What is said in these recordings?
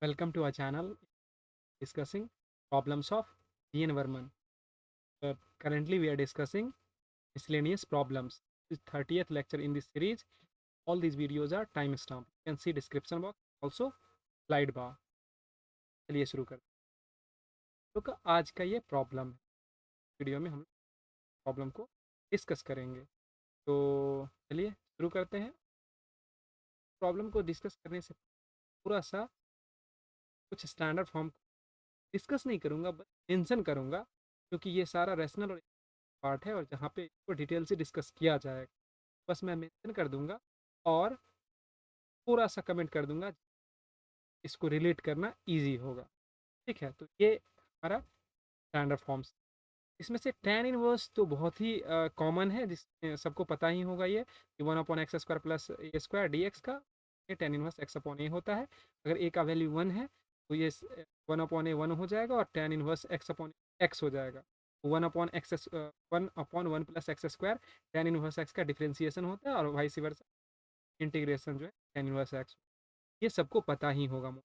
Welcome to our channel discussing problems of Ian Verman. Currently, we are discussing miscellaneous problems. This is 30th lecture in this series. All these videos are time stamped. You can see description box, also slide bar. चलिए शुरू करते हैं। तो आज का ये problem है। Video में हम प्रॉब्लम को डिस्कस करेंगे। तो चलिए शुरू करते हैं। प्रॉब्लम को डिस्कस करने से पूरा सा कुछ स्टैंडर्ड फॉर्म डिस्कस नहीं करूँगा, बस मेंशन करूँगा, क्योंकि ये सारा रैशनल और पार्ट है और जहाँ पे इसको डिटेल से डिस्कस किया जाएगा। बस मैं मेंशन कर दूंगा और पूरा सा कमेंट कर दूंगा, इसको रिलेट करना इजी होगा। ठीक है, तो ये हमारा स्टैंडर्ड फॉर्म्स। इसमें से tan इनवर्स तो बहुत ही कॉमन है, जिस सबको पता ही होगा ये कि 1/x² प्लस a² dx का ये tan इनवर्स x/a होता है। अगर a का वैल्यू 1 है तो ये 1/a 1 हो जाएगा और tan इनवर्स x/x हो जाएगा। 1/1 plus x² tan inverse x का डिफ्रेंसिएशन होता है और वाइस वर्सा इंटीग्रेशन जो है tan इनवर्स x। ये सबको पता ही होगा।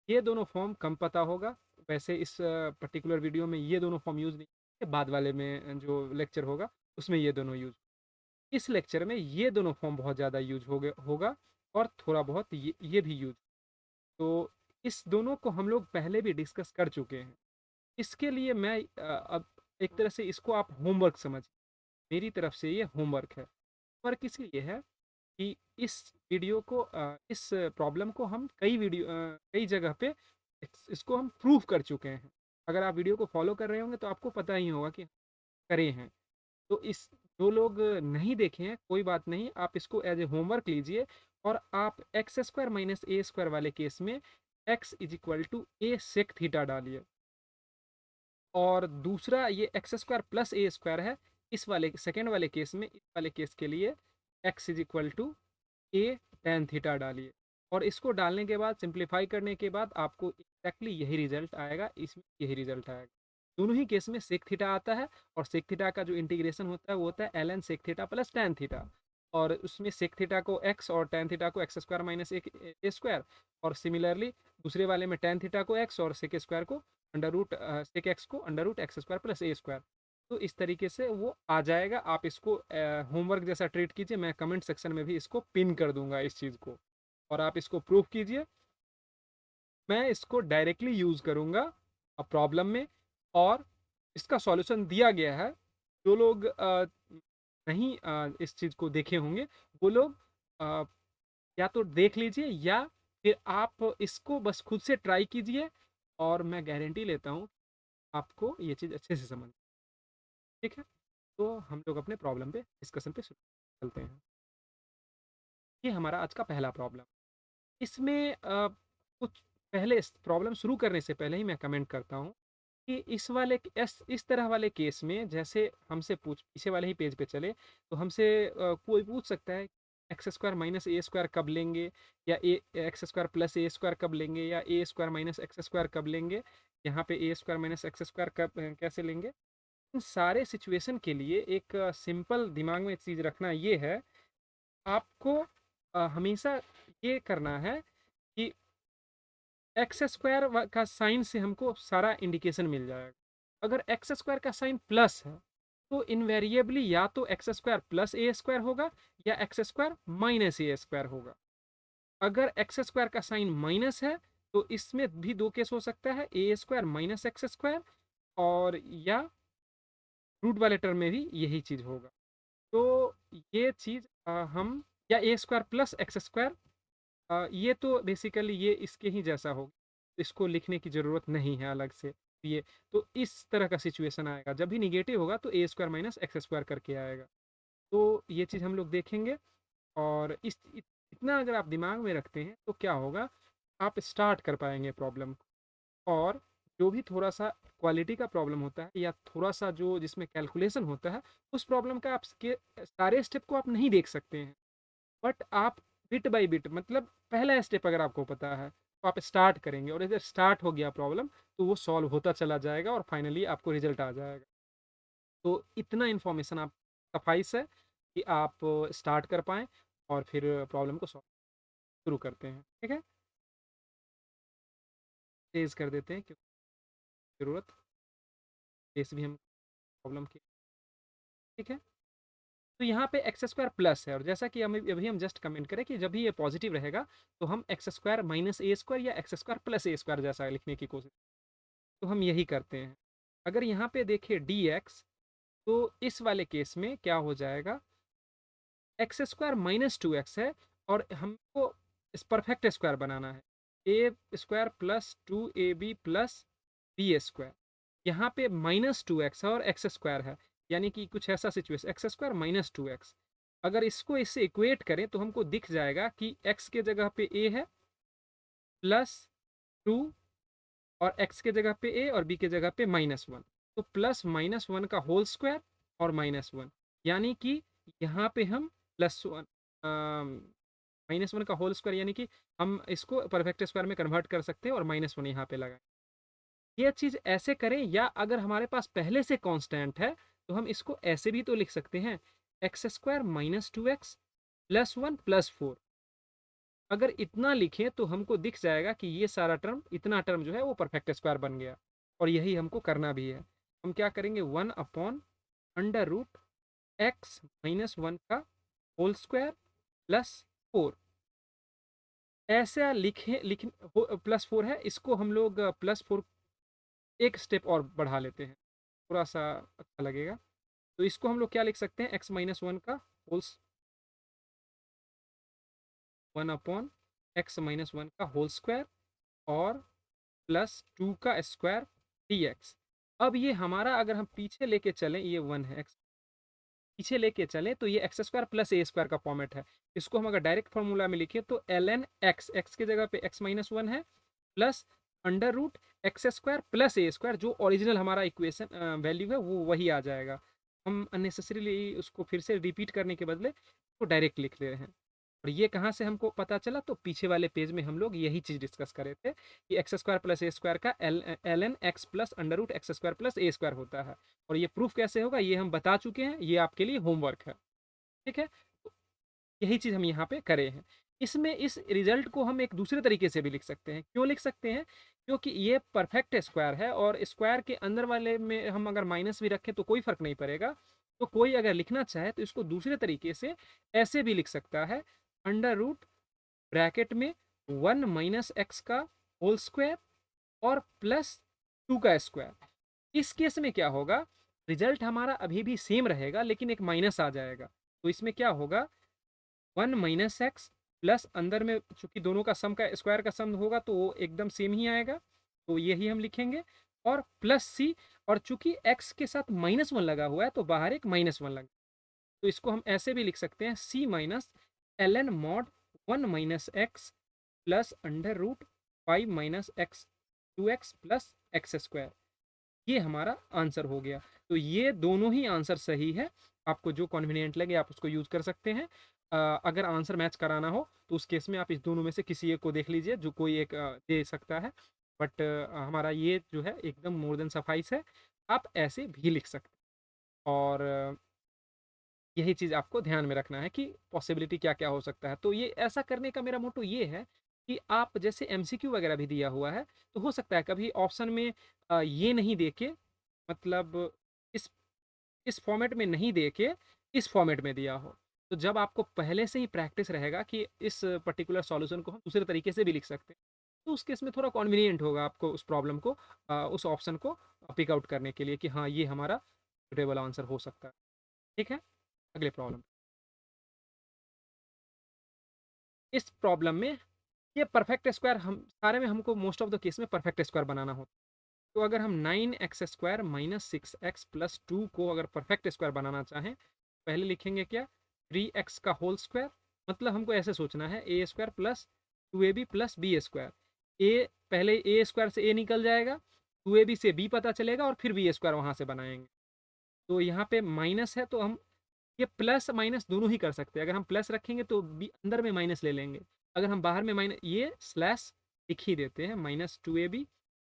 ये दोनों फॉर्म कम पता होगा। वैसे इस पर्टिकुलर वीडियो में ये दोनों फॉर्म यूज़ नहीं है, बाद वाले में जो लेक्चर होगा उसमें ये दोनों यूज। इस लेक्चर में ये दोनों फॉर्म बहुत ज़्यादा यूज होगा और थोड़ा बहुत ये भी यूज। तो इस दोनों को हम लोग पहले भी डिस्कस कर चुके हैं। इसके लिए मैं अब एक तरह से इसको आप होमवर्क समझ, मेरी तरफ से ये होमवर्क है। होमवर्क इसलिए है कि इस वीडियो को इस प्रॉब्लम को हम कई जगह पे इसको हम प्रूव कर चुके हैं। अगर आप वीडियो को फॉलो कर रहे होंगे तो आपको पता ही होगा कि करे हैं। तो इस जो लोग नहीं देखे हैं, कोई बात नहीं, आप इसको एज ए होमवर्क लीजिए और आप x² माइनस a² वाले केस में x is equal to a sec theta डालिए। और दूसरा ये x² प्लस a² है, इस वाले सेकेंड वाले केस में, इस वाले केस के लिए x is equal to a tan theta डालिए। और इसको डालने के बाद सिंप्लीफाई करने के बाद आपको एग्जैक्टली यही रिजल्ट आएगा, इसमें यही रिजल्ट आएगा। दोनों ही केस में सेक थीटा आता है और सेक थीटा का जो इंटीग्रेशन होता है वो होता है ln sec theta plus tan theta. और उसमें सेक थीटा को x और टैन थीटा को x² माइनस a²। और सिमिलरली दूसरे वाले में टैन थीटा को x और सेक स्क्वायर को अंडर रूट सेक एक्स को under root x² plus a²। तो इस तरीके से वो आ जाएगा। आप इसको होमवर्क जैसा ट्रीट कीजिए, मैं कमेंट सेक्शन में भी इसको पिन कर दूंगा इस चीज़ को, और आप इसको प्रूफ कीजिए। मैं इसको डायरेक्टली यूज़ करूंगा प्रॉब्लम में, और इसका सॉल्यूशन दिया गया है। जो लोग नहीं इस चीज़ को देखे होंगे वो लोग या तो देख लीजिए या फिर आप इसको बस खुद से ट्राई कीजिए, और मैं गारंटी लेता हूँ आपको ये चीज़ अच्छे से समझ। ठीक है, तो हम लोग अपने प्रॉब्लम पे डिस्कशन पे चलते हैं। ये हमारा आज का पहला प्रॉब्लम। इसमें कुछ पहले प्रॉब्लम शुरू करने से पहले ही मैं कमेंट करता हूँ कि इस तरह वाले केस में, जैसे हमसे पूछ पीछे वाले ही पेज पे चले तो हमसे कोई पूछ सकता है x² माइनस a² कब लेंगे, या x² प्लस a² कब लेंगे, या a² माइनस x² कब लेंगे, यहाँ पे a² माइनस x² कब कैसे लेंगे। इन सारे सिचुएशन के लिए एक सिंपल दिमाग में चीज़ रखना ये है, आपको हमेशा ये करना है कि x² का साइन से हमको सारा इंडिकेशन मिल जाएगा। अगर x² का साइन प्लस है तो इनवेरिएबली या तो x² प्लस a² होगा या x² माइनस a² होगा। अगर x² का साइन माइनस है तो इसमें भी दो केस हो सकता है, a² माइनस x², और या रूट वाले टर्म में भी यही चीज़ होगा। तो ये चीज़ हम, या a² प्लस x², ये तो बेसिकली ये इसके ही जैसा होगा, इसको लिखने की ज़रूरत नहीं है अलग से। ये तो इस तरह का सिचुएशन आएगा, जब भी निगेटिव होगा तो a² माइनस x² करके आएगा। तो ये चीज़ हम लोग देखेंगे। और इतना अगर आप दिमाग में रखते हैं तो क्या होगा, आप स्टार्ट कर पाएंगे प्रॉब्लम। और जो भी थोड़ा सा क्वालिटी का प्रॉब्लम होता है या थोड़ा सा जो जिसमें कैलकुलेशन होता है, उस प्रॉब्लम का आप सारे स्टेप को आप नहीं देख सकते हैं, बट आप बिट बाय बिट, मतलब पहला स्टेप अगर आपको पता है तो आप स्टार्ट करेंगे, और अगर स्टार्ट हो गया प्रॉब्लम तो वो सॉल्व होता चला जाएगा और फाइनली आपको रिजल्ट आ जाएगा। तो इतना इन्फॉर्मेशन आप सफाइस है कि आप स्टार्ट कर पाएँ और फिर प्रॉब्लम को सॉल्व शुरू करते हैं। ठीक है, तेज कर देते हैं क्योंकि ज़रूरत केस भी हम प्रॉब्लम की। ठीक है, तो यहाँ पे एक्स स्क्वायर प्लस है, और जैसा कि अभी हम जस्ट कमेंट करें कि जब भी ये पॉजिटिव रहेगा तो हम एक्स स्क्वायर माइनस ए स्क्वायर या x square plus a square जैसा लिखने की कोशिश, तो हम यही करते हैं। अगर यहाँ पे देखें डी एक्स, तो इस वाले केस में क्या हो जाएगा, x square minus two x है और हमको इस परफेक्ट स्क्वायर बनाना है, a square plus two a b plus b square. यहाँ पे माइनस टू एक्स है और एक्स स्क्वायर है, यानी कि कुछ ऐसा situation x square minus two x. अगर इसको इससे इक्वेट करें तो हमको दिख जाएगा कि एक्स के जगह पे ए है प्लस टू, और एक्स के जगह पे ए और बी के जगह पे माइनस वन, तो प्लस माइनस वन का होल स्क्वायर और माइनस वन, यानी कि यहाँ पे हम प्लस वन माइनस वन का होल स्क्वायर, यानी कि हम इसको परफेक्ट स्क्वायर में कन्वर्ट कर सकते हैं और माइनस वन यहाँ पे लगाएं। ये चीज़ ऐसे करें, या अगर हमारे पास पहले से कांस्टेंट है तो हम इसको ऐसे भी तो लिख सकते हैं, x square minus two x plus one plus four. अगर इतना लिखें तो हमको दिख जाएगा कि ये सारा टर्म, इतना टर्म जो है वो परफेक्ट स्क्वायर बन गया, और यही हमको करना भी है। हम क्या करेंगे, one upon under root x minus one का होल स्क्वायर प्लस फोर, ऐसा प्लस फोर है, इसको हम लोग प्लस फोर एक स्टेप और बढ़ा लेते हैं, थोड़ा सा अच्छा लगेगा। तो इसको हम लोग क्या लिख सकते हैं, एक्स माइनस वन का whole, one upon x minus one का होल स्क्वायर और प्लस टू का स्क्वायर डी एक्स। अब ये हमारा, अगर हम पीछे लेके चलें, ये वन है, एक्स पीछे लेके चलें तो ये x square plus a square का फॉर्मेट है। इसको हम अगर डायरेक्ट फॉर्मूला में लिखें तो एल एन एक्स, एक्स की जगह पे एक्स माइनस वन है, plus under root x square plus a square, जो ओरिजिनल हमारा इक्वेशन वैल्यू है वो वही आ जाएगा। हम अननेसेसरीली उसको फिर से रिपीट करने के बदले तो डायरेक्ट लिख ले रहे हैं। और ये कहाँ से हमको पता चला, तो पीछे वाले पेज में हम लोग यही चीज़ डिस्कस कर रहे थे कि x square plus a square का l n x plus under root x square plus a square होता है। और ये प्रूफ कैसे होगा ये हम बता चुके हैं, ये आपके लिए होमवर्क है। ठीक है, तो यही चीज़ हम यहाँ पे करे हैं। इसमें इस रिजल्ट को हम एक दूसरे तरीके से भी लिख सकते हैं। क्यों लिख सकते हैं, क्योंकि ये परफेक्ट स्क्वायर है और स्क्वायर के अंदर वाले में हम अगर माइनस भी रखें तो कोई फर्क नहीं पड़ेगा। तो कोई अगर लिखना चाहे तो इसको दूसरे तरीके से ऐसे भी लिख सकता है, अंडर रूट ब्रैकेट में वन माइनस एक्स का होल स्क्वायर और प्लस टू का स्क्वायर। इस केस में क्या होगा, रिजल्ट हमारा अभी भी सेम रहेगा लेकिन एक माइनस आ जाएगा। तो इसमें क्या होगा, वन माइनस एक्स प्लस अंदर में चूंकि दोनों का सम का स्क्वायर का सम होगा तो वो एकदम सेम ही आएगा, तो यही हम लिखेंगे, और प्लस सी, और चूंकि एक्स के साथ माइनस वन लगा हुआ है तो बाहर एक माइनस वन लगा, तो इसको हम ऐसे भी लिख सकते हैं, c minus l n mod one minus x plus under root five minus x two x plus x square. ये हमारा आंसर हो गया। तो ये दोनों ही आंसर सही है, आपको जो कन्वीनियंट लगे आप उसको यूज़ कर सकते हैं। अगर आंसर मैच कराना हो तो उस केस में आप इस दोनों में से किसी एक को देख लीजिए, जो कोई एक दे सकता है, बट हमारा ये जो है एकदम मोर देन सफाइस है। आप ऐसे भी लिख सकते हैं, और यही चीज़ आपको ध्यान में रखना है कि पॉसिबिलिटी क्या क्या हो सकता है। तो ये ऐसा करने का मेरा मोटो ये है कि आप जैसे एमसीक्यू वगैरह भी दिया हुआ है, तो हो सकता है कभी ऑप्शन में ये नहीं देके, मतलब इस इस फॉर्मेट में नहीं दे के इस फॉर्मेट में दिया हो, तो जब आपको पहले से ही प्रैक्टिस रहेगा कि इस पर्टिकुलर सॉल्यूशन को हम दूसरे तरीके से भी लिख सकते हैं, तो उस केस में थोड़ा कन्वीनियंट होगा आपको उस प्रॉब्लम को, उस ऑप्शन को पिक आउट करने के लिए कि हाँ ये हमारा सुटेबल आंसर हो सकता है। ठीक है, अगले प्रॉब्लम। इस प्रॉब्लम में ये परफेक्ट स्क्वायर, हम सारे में हमको मोस्ट ऑफ द केस में परफेक्ट स्क्वायर बनाना होता है। तो अगर हम nine x square minus six x plus two को अगर परफेक्ट स्क्वायर बनाना चाहें, पहले लिखेंगे क्या, थ्री एक्स का होल स्क्वायर, मतलब हमको ऐसे सोचना है a square plus two a b plus b square. A पहले ए स्क्वायर से ए निकल जाएगा, टू ए बी से बी पता चलेगा और फिर बी स्क्वायर वहाँ से बनाएंगे। तो यहाँ पे माइनस है तो हम ये प्लस माइनस दोनों ही कर सकते हैं। अगर हम प्लस रखेंगे तो बी अंदर में माइनस ले लेंगे, अगर हम बाहर में माइनस, ये स्लैश लिख ही देते हैं, minus two a b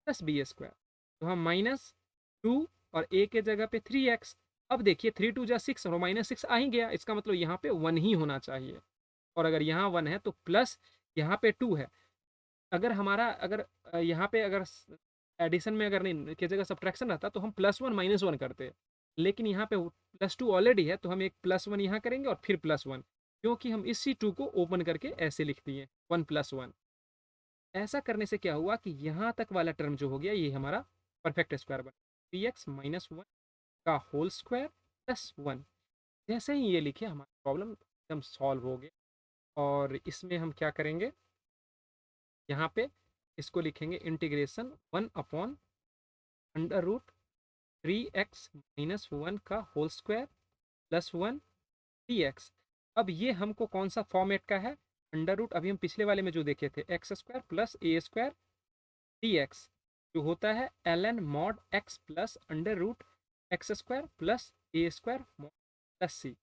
plus b square. तो हम माइनस टू और ए के जगह पे थ्री एक्स। अब देखिए थ्री टू जा सिक्स और माइनस सिक्स आ ही गया, इसका मतलब यहाँ पे वन ही होना चाहिए, और अगर यहाँ वन है तो प्लस यहाँ पे टू है, अगर हमारा अगर यहाँ पे अगर एडिशन में अगर नहीं की जगह सब्ट्रैक्शन रहता तो हम +1 -1 करते, लेकिन यहाँ पे +2 ऑलरेडी है तो हम एक +1 यहाँ करेंगे और फिर +1, क्योंकि हम इसी 2 को ओपन करके ऐसे लिख दिए 1 + 1। ऐसा करने से क्या हुआ कि यहाँ तक वाला टर्म जो हो गया ये हमारा परफेक्ट स्क्वायर बना, 3x - 1 का होल स्क्वायर +1। जैसे ही ये लिखे हमारा प्रॉब्लम एकदम सॉल्व हो गया। और इसमें हम क्या करेंगे, यहाँ पे इसको लिखेंगे इंटीग्रेशन 1/√3x - 1 का होल स्क्वायर +1 dx। अब ये हमको कौन सा फॉर्मेट का है, अंडर रूट अभी हम पिछले वाले में जो देखे थे x² + a² dx, जो होता है ln mod x plus √x² + a² mod c।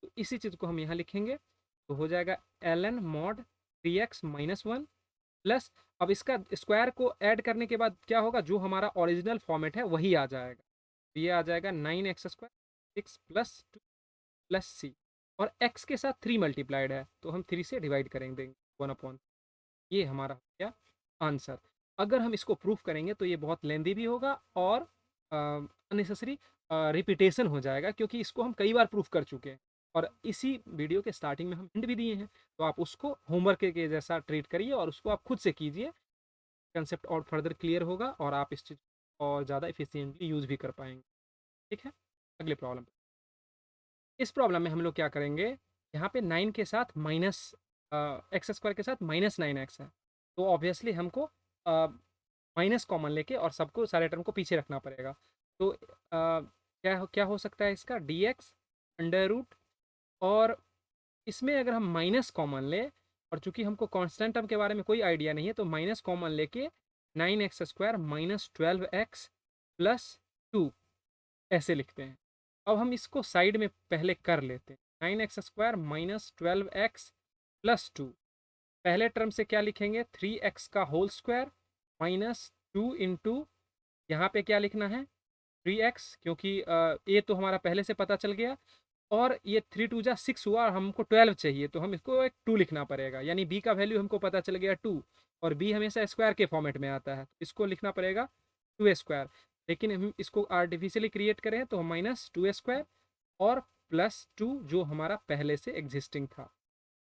तो इसी चीज़ को हम यहाँ लिखेंगे, तो हो जाएगा ln mod 3x - 1 प्लस, अब इसका स्क्वायर को ऐड करने के बाद क्या होगा, जो हमारा ओरिजिनल फॉर्मेट है वही आ जाएगा। तो ये आ जाएगा 9x² 6 + 2 + c, और x के साथ 3 मल्टीप्लाइड है तो हम 3 से डिवाइड करेंगे 1/। ये हमारा हो गया आंसर। अगर हम इसको प्रूफ करेंगे तो ये बहुत लेंदी भी होगा और अननेसेसरी रिपीटेशन हो जाएगा, क्योंकि इसको हम कई बार प्रूफ कर चुके हैं और इसी वीडियो के स्टार्टिंग में हम हिंट भी दिए हैं। तो आप उसको होमवर्क के जैसा ट्रीट करिए और उसको आप खुद से कीजिए, कंसेप्ट और फर्दर क्लियर होगा और आप इस चीज़ और ज़्यादा इफिशियंटली यूज़ भी कर पाएंगे। ठीक है, अगले प्रॉब्लम। इस प्रॉब्लम में हम लोग क्या करेंगे, यहाँ पे 9 के साथ माइनस x² के साथ -9x है, तो ऑब्वियसली हमको माइनस कॉमन लेके और सबको सारे टर्म को पीछे रखना पड़ेगा। तो क्या हो सकता है इसका, dx अंडर रूट, और इसमें अगर हम माइनस कॉमन ले, और चूंकि हमको कांस्टेंट टर्म के बारे में कोई आइडिया नहीं है तो माइनस कॉमन लेके 9x² - 12x + 2 ऐसे लिखते हैं। अब हम इसको साइड में पहले कर लेते हैं, 9x² - 12x + 2। पहले टर्म से क्या लिखेंगे, 3x का होल स्क्वायर -2 इंटू, यहाँ पे क्या लिखना है 3x, क्योंकि ए तो हमारा पहले से पता चल गया, और ये 3 2 जा 6 हुआ और हमको 12 चाहिए तो हम इसको एक 2 लिखना पड़ेगा, यानी b का वैल्यू हमको पता चल गया 2, और b हमेशा स्क्वायर के फॉर्मेट में आता है, इसको लिखना पड़ेगा 2² लेकिन हम इसको आर्टिफिशियली क्रिएट करें तो -2² और +2 जो हमारा पहले से एग्जिस्टिंग था।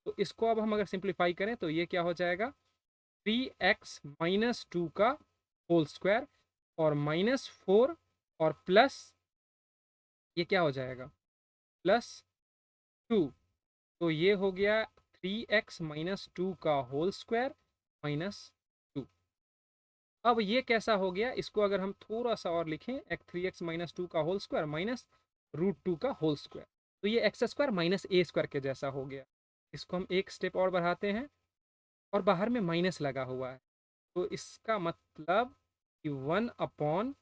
तो इसको अब हम अगर सिंप्लीफाई करें तो ये क्या हो जाएगा, 3x - 2 का होल स्क्वायर और -4 और प्लस ये क्या हो जाएगा +2, तो ये हो गया 3x - 2 का होल स्क्वायर -2। अब ये कैसा हो गया, इसको अगर हम थोड़ा सा और लिखें, 3x - 2 का होल स्क्वायर -√2 का होल स्क्वायर, तो ये x² - a² के जैसा हो गया। इसको हम एक स्टेप और बढ़ाते हैं, और बाहर में माइनस लगा हुआ है, तो इसका मतलब कि 1/,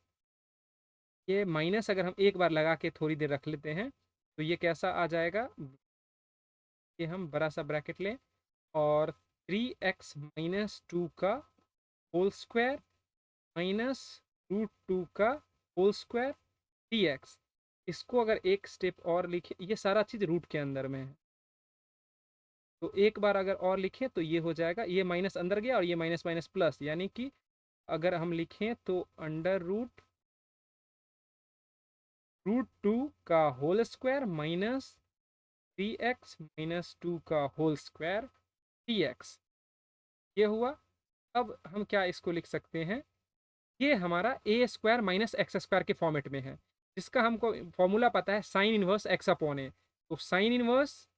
ये माइनस अगर हम एक बार लगा के थोड़ी देर रख लेते हैं तो ये कैसा आ जाएगा, ये हम बड़ा सा ब्रैकेट लें, और 3x - 2 का होल स्क्वायर -√2 का होल स्क्वायर dx। इसको अगर एक स्टेप और लिखें, ये सारा चीज़ रूट के अंदर में है, तो एक बार अगर और लिखें तो ये हो जाएगा, ये माइनस अंदर गया और ये माइनस माइनस प्लस, यानी कि अगर हम लिखें तो अंडर √2 का होल स्क्वायर -3x - 2 का होल स्क्वायर dx। ये हुआ। अब हम क्या इसको लिख सकते हैं, ये हमारा a² - x² के फॉर्मेट में है, जिसका हमको फॉर्मूला पता है साइन इनवर्स x/a। तो sine inverse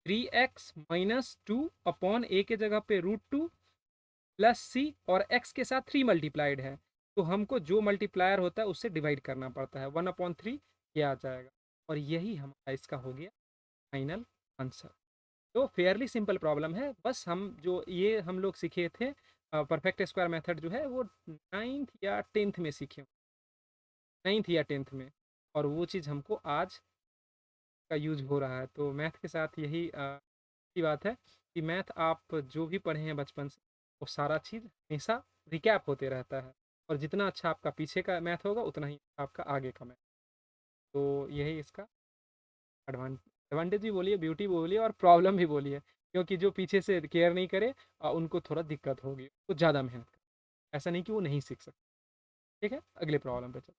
3x - 2 upon a के जगह पे √2 प्लस c, और x के साथ 3 मल्टीप्लाइड है तो हमको जो मल्टीप्लायर होता है उससे डिवाइड करना पड़ता है, 1/3 ये आ जाएगा, और यही हमारा इसका हो गया फाइनल आंसर। तो फेयरली सिंपल प्रॉब्लम है, बस हम जो ये हम लोग सीखे थे परफेक्ट स्क्वायर मेथड जो है वो 9th या 10th में सीखे, 9th या 10th में, और वो चीज़ हमको आज का यूज हो रहा है। तो मैथ के साथ यही की बात है कि मैथ आप जो भी पढ़े हैं बचपन से वो सारा चीज़ हमेशा रिकैप होते रहता है, और जितना अच्छा आपका पीछे का मैथ होगा उतना ही आपका आगे का मैथ। तो यही इसका एडवांटेज भी बोलिए, ब्यूटी बोलिए, और प्रॉब्लम भी बोलिए। क्योंकि जो पीछे से केयर नहीं करे उनको थोड़ा दिक्कत होगी, तो ज़्यादा मेहनत करे, ऐसा नहीं कि वो नहीं सीख सकते। ठीक है, अगले प्रॉब्लम पे चलो।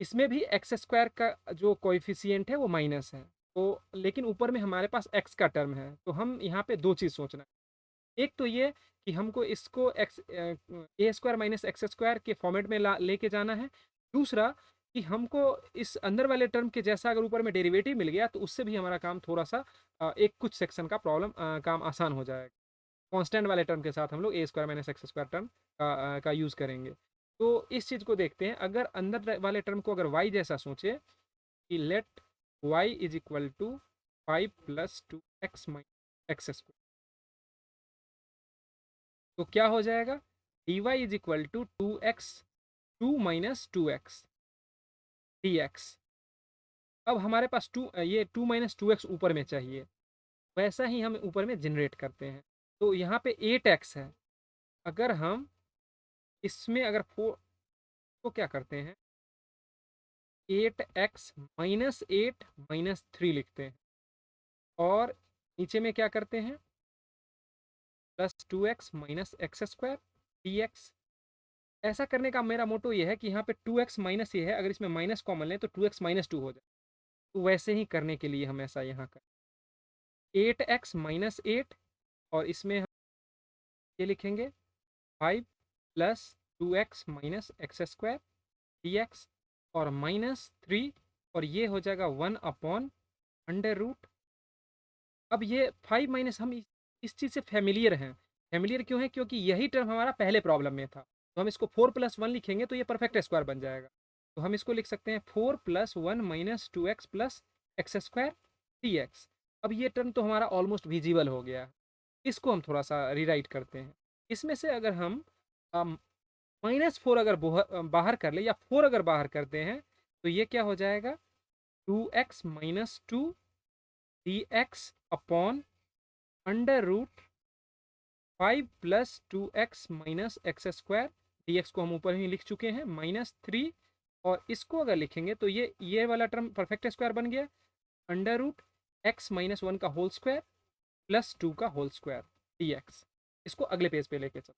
इसमें भी एक्स स्क्वायर का जो कोएफिशिएंट है वो माइनस है, तो लेकिन ऊपर में हमारे पास एक्स का टर्म है, तो हम यहाँ पे दो चीज़ सोचना है। एक तो ये कि हमको इसको एक्स ए स्क्वायर माइनस एक्स स्क्वायर के फॉर्मेट में लेके जाना है। दूसरा कि हमको इस अंदर वाले टर्म के जैसा अगर ऊपर में डेरिवेटिव मिल गया तो उससे भी हमारा काम थोड़ा सा एक कुछ सेक्शन का प्रॉब्लम काम आसान हो जाएगा। कांस्टेंट वाले टर्म के साथ हम लोग a square minus x square term का यूज़ करेंगे। तो इस चीज़ को देखते हैं, अगर अंदर वाले टर्म को अगर y जैसा सोचे कि let y is equal to 5 + 2x - x², तो क्या हो जाएगा, dy is equal to 2x dx। अब हमारे पास ये 2 - 2x ऊपर में चाहिए, वैसा ही हम ऊपर में जनरेट करते हैं। तो यहाँ पे 8x है, अगर हम इसमें अगर 4 को क्या करते हैं, 8x - 8 - 3 लिखते हैं, और नीचे में क्या करते हैं, +2x - x² dx। ऐसा करने का मेरा मोटो ये है कि यहाँ पे 2x माइनस ये है, अगर इसमें माइनस कॉमन लें तो 2x - 2 हो जाए। तो वैसे ही करने के लिए हम ऐसा यहाँ कर 8x - 8, और इसमें हम ये लिखेंगे 5 + 2x - x² dx, और -3, और ये हो जाएगा 1/√। अब ये 5 माइनस, हम इस चीज़ से फेमिलियर हैं। फेमिलियर क्यों है, क्योंकि यही टर्म हमारा पहले प्रॉब्लम में था। तो हम इसको 4 + 1 लिखेंगे तो ये परफेक्ट स्क्वायर बन जाएगा। तो हम इसको लिख सकते हैं 4 + 1 - 2x + x² dx। अब ये टर्म तो हमारा ऑलमोस्ट विजिबल हो गया है। इसको हम थोड़ा सा रिराइट करते हैं। इसमें से अगर हम -4 अगर बाहर कर ले, या 4 अगर बाहर करते हैं, तो ये क्या हो जाएगा, 2x - 2 dx upon √5 + 2x - x² dx को हम ऊपर ही लिख चुके हैं, -3। और इसको अगर लिखेंगे तो ये वाला टर्म परफेक्ट स्क्वायर बन गया, √x - 1 का होल स्क्वायर + 2 का होल स्क्वायर dx। इसको अगले पेज पे लेके चलो।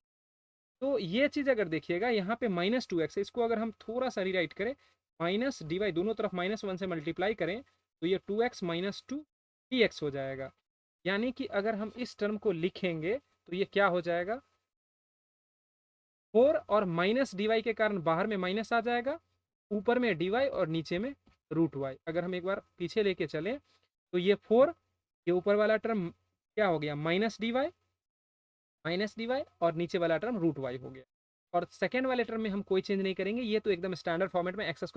तो ये चीज़ अगर देखिएगा, यहाँ पे -2x है, इसको अगर हम थोड़ा सा रिराइट करें, माइनस डी वाई दोनों तरफ -1 से मल्टीप्लाई करें, तो ये 2x - 2 dx हो जाएगा। यानी कि अगर हम इस टर्म को लिखेंगे तो ये क्या हो जाएगा, 4 और माइनस डी वाई के कारण बाहर में माइनस आ जाएगा, ऊपर में डी वाई और नीचे में √y। अगर हम एक बार पीछे लेके चलें तो ये 4, ये ऊपर वाला टर्म क्या हो गया, -dy, और नीचे वाला टर्म √y हो गया। और सेकेंड वाले टर्म में हम कोई चेंज नहीं करेंगे, ये तो एकदम स्टैंडर्ड फॉर्मेट में x² +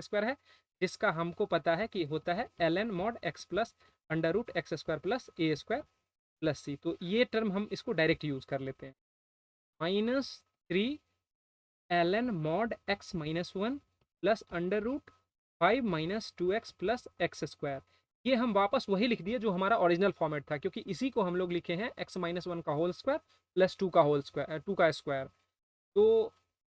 a² है, जिसका हमको पता है कि होता है ln mod x + √x² + a² + c। तो ये टर्म हम इसको डायरेक्ट यूज कर लेते हैं, -3 ln mod x - 1 + √5 - 2x + x²। ये हम वापस वही लिख दिए जो हमारा ओरिजिनल फॉर्मेट था, क्योंकि इसी को हम लोग लिखे हैं x - 1 का होल स्क्वायर + 2 का होल स्क्वायर, 2 का स्क्वायर। तो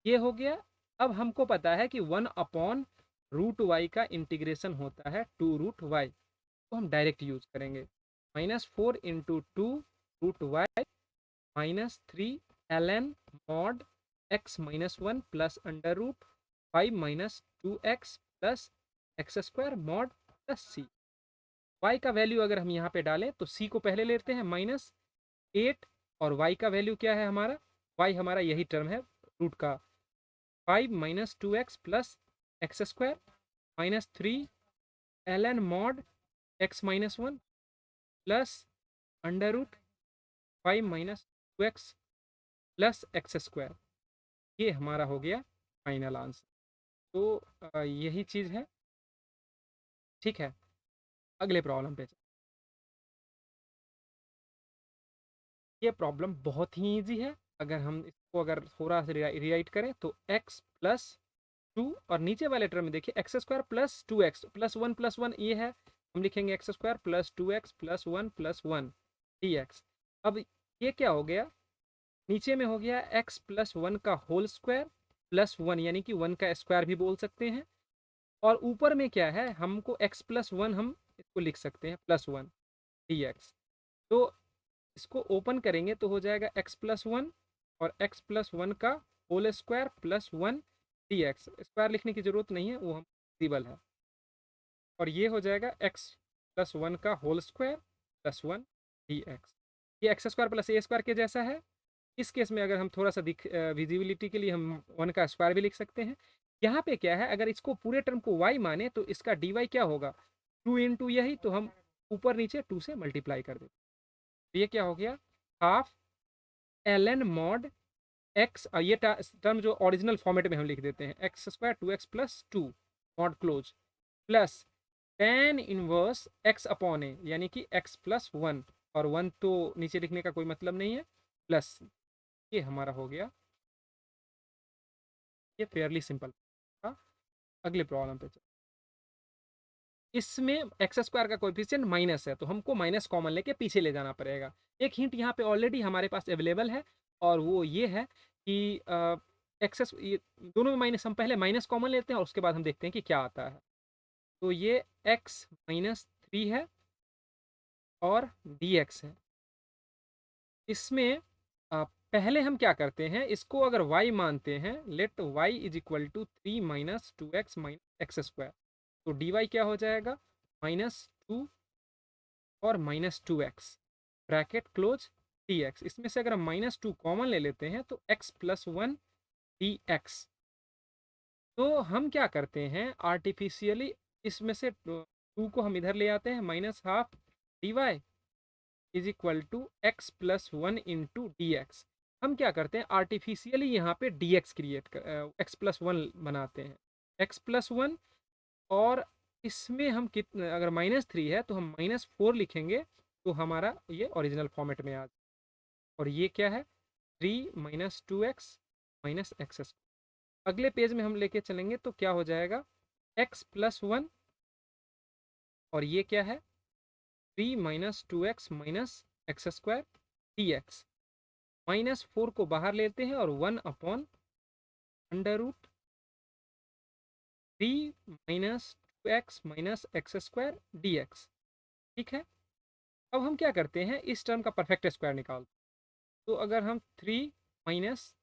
ये हो गया। अब हमको पता है कि 1/√y का इंटीग्रेशन होता है 2√y, तो हम डायरेक्ट यूज करेंगे, -4 × 2√y -3 ln mod x - 1 + √5 - 2x + x² mod c। y का वैल्यू अगर हम यहाँ पे डालें तो c को पहले लेते हैं, -8, और y का वैल्यू क्या है हमारा, y हमारा यही टर्म है रूट का, 5 - 2x + x² -3 ln mod x - 1 + √5 - 2x + x²। ये हमारा हो गया फाइनल आंसर। तो यही चीज़ है। ठीक है, अगले प्रॉब्लम पे ये प्रॉब्लम बहुत ही इजी है। अगर हम इसको अगर थोड़ा सा रिराइट करें तो x + 2, और नीचे वाले टर्म में देखिए x² + 2x + 1 + 1 ये है, हम लिखेंगे x² + 2x + 1 + 1 dx। अब ये क्या हो गया, नीचे में हो गया x + 1 का होल स्क्वायर + 1, यानी कि 1 का स्क्वायर भी बोल सकते हैं, और ऊपर में क्या है, हमको x + 1 हम इसको लिख सकते हैं +1। dx। तो इसको ओपन करेंगे तो हो जाएगा x+1 और x+1 का होल स्क्वायर +1 dx। स्क्वायर लिखने की जरूरत नहीं है, वो हम पॉसिबल है। और ये हो जाएगा x+1 का होल स्क्वायर +1 dx। ये x square plus a square के जैसा है। इस केस में अगर हम थोड़ा सा विजिबिलिटी के लिए हम 1 का स्क्वायर भी लिख सकते हैं। यहाँ पे क्या है, अगर इसको पूरे टर्म को y माने तो इसका dy क्या होगा, 2 इंटू यही, तो हम ऊपर नीचे 2 से मल्टीप्लाई कर देते। तो ये क्या हो गया, हाफ ln मॉड x, ये टर्म जो ओरिजिनल फॉर्मेट में हम लिख देते हैं, x² 2x+2 mod close plus tan inverse x upon a, यानी कि x+1, और 1 तो नीचे लिखने का कोई मतलब नहीं है, प्लस ये हमारा हो गया। ये फेयरली सिंपल था। अगले प्रॉब्लम पे चलो। इसमें एक्स स्क्वायर का कोएफिशिएंट माइनस है, तो हमको माइनस कॉमन लेके पीछे ले जाना पड़ेगा। एक हिंट यहाँ पे ऑलरेडी हमारे पास अवेलेबल है, और वो ये है कि एक्सेस, ये दोनों में माइनस, हम पहले माइनस कॉमन लेते हैं और उसके बाद हम देखते हैं कि क्या आता है। तो ये x-3 है और dx है। इसमें पहले हम क्या करते हैं, इसको अगर y मानते हैं, let y is equal to 3 minus 2x minus x square, तो dy क्या हो जाएगा, -2 और -2x ब्रैकेट क्लोज dx। इसमें से अगर हम -2 कॉमन ले लेते हैं तो x+1 dx। तो हम क्या करते हैं, आर्टिफिशियली इसमें से 2 को हम इधर ले आते हैं, -12 dy is equal to x+1 into dx। हम क्या करते हैं, आर्टिफिशियली यहाँ पे dx क्रिएट कर x+1 बनाते हैं, x+1, और इसमें हम कितना, अगर -3 है तो हम -4 लिखेंगे, तो हमारा ये ओरिजिनल फॉर्मेट में आ जाए। और ये क्या है, 3 - 2x - x। अगले पेज में हम लेके चलेंगे तो क्या हो जाएगा, x+1, और ये क्या है, 3 - 2x - एक्स स्क्वायर dx। -4 को बाहर लेते हैं और 1 upon √3 - 2x - x square dx। ठीक है। अब हम क्या करते हैं, इस टर्म का परफेक्ट स्क्वायर निकालते हैं। तो अगर हम 3 -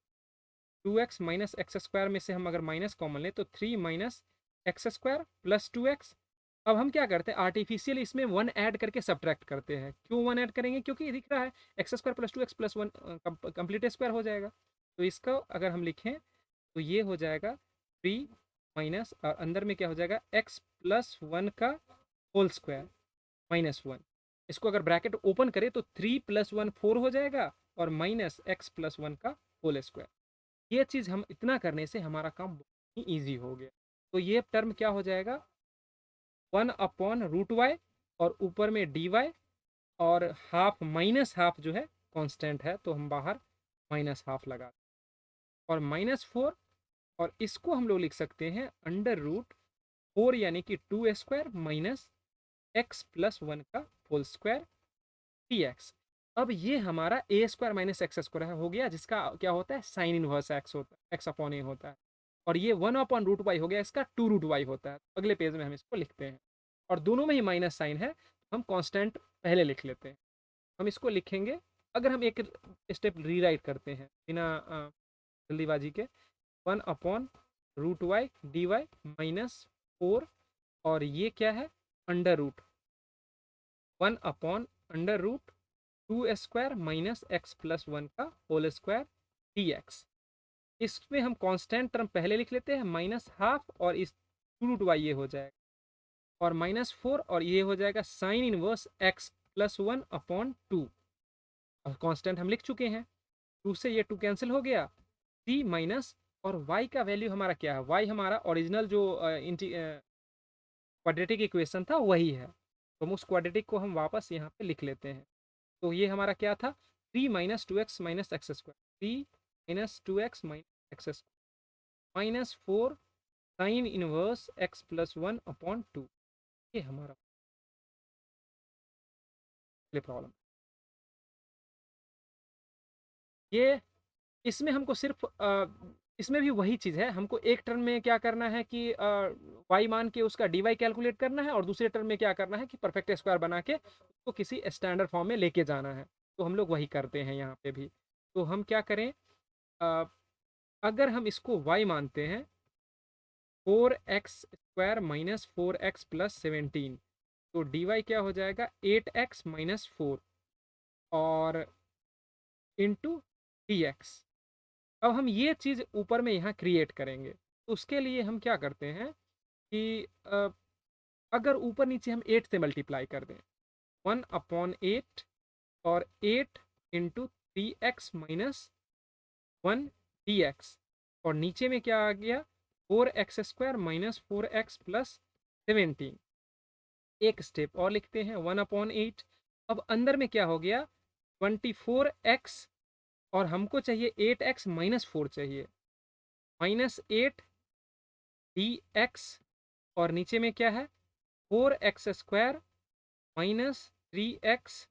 2x - एक्स स्क्वायर में से हम अगर माइनस कॉमन लें तो 3 - एक्स स्क्वायर प्लस 2x। अब हम क्या करते हैं, आर्टिफिशियल इसमें 1 ऐड करके सब्ट्रैक्ट करते हैं। क्यों 1 ऐड करेंगे, क्योंकि दिख रहा है x square plus 2x plus 1 complete square हो जाएगा। तो इसका अगर हम लिखें तो ये हो जाएगा 3 माइनस, और अंदर में क्या हो जाएगा, x+1 का होल स्क्वायर -1। इसको अगर ब्रैकेट ओपन करें तो 3 + 1 4 हो जाएगा, और -x+1 का होल स्क्वायर। ये चीज़ हम इतना करने से हमारा काम बहुत ही ईजी हो गया। तो ये टर्म क्या हो जाएगा, 1 अपॉन √y, और ऊपर में dy, और हाफ -हाफ जो है कांस्टेंट है, तो हम बाहर -हाफ लगा, और -4, और इसको हम लोग लिख सकते हैं √4, यानी कि 2² माइनस x+1 का होल स्क्वायर dx। अब ये हमारा a² - एक्स स्क्वायर हो गया, जिसका क्या होता है, साइन इनवर्स x होता है, x अपॉन ए होता है। और ये 1 अपॉन √y हो गया, इसका 2√y होता है। अगले पेज में हम इसको लिखते हैं, और दोनों में ही माइनस साइन है, हम कांस्टेंट पहले लिख लेते हैं। हम इसको लिखेंगे, अगर हम एक स्टेप रीराइट करते हैं बिना जल्दीबाजी के, 1 अपॉन √y dy -4, और ये क्या है, √1 अपॉन √2² माइनस x+1 का होल स्क्वायर dx। इसमें हम कांस्टेंट टर्म पहले लिख लेते हैं, -हाफ, और इस 2√y ये हो जाएगा, और -4, और ये हो जाएगा साइन इनवर्स x+1 अपॉन 2। और कांस्टेंट हम लिख चुके हैं, 2 से ये 2 कैंसिल हो गया, 3 माइनस, और y का वैल्यू हमारा क्या है, y हमारा ओरिजिनल जो क्वाड्रेटिक इक्वेशन था वही है, तो हम उस क्वाड्रेटिक को हम वापस यहाँ पे लिख लेते हैं। तो ये हमारा क्या था, 3 - 2x - x square, 3 - 2x - x square -4 sine inverse x+1 upon 2। ये हमारा प्रॉब्लम। ये इसमें हमको सिर्फ इसमें भी वही चीज़ है, हमको एक टर्म में क्या करना है कि वाई मान के उसका डी वाई कैलकुलेट करना है, और दूसरे टर्म में क्या करना है कि परफेक्ट स्क्वायर बना के उसको किसी स्टैंडर्ड फॉर्म में लेके जाना है। तो हम लोग वही करते हैं यहाँ पे भी। तो हम क्या करें, अ, अगर हम इसको y मानते हैं, 4x² माइनस 4x+17, तो डी वाई क्या हो जाएगा, 8x-4 और इंटू डी एक्स। अब हम ये चीज़ ऊपर में यहाँ क्रिएट करेंगे, तो उसके लिए हम क्या करते हैं कि अगर ऊपर नीचे हम 8 से मल्टीप्लाई कर दें, 1/8 और 8 इंटू 3x-1 dx, और नीचे में क्या आ गया, 4x² माइनस 4x+17। एक स्टेप और लिखते हैं, 1/8। अब अंदर में क्या हो गया, 24x, और हमको चाहिए 8x-4 चाहिए, -8 dx, और नीचे में क्या है, 4x² माइनस 3x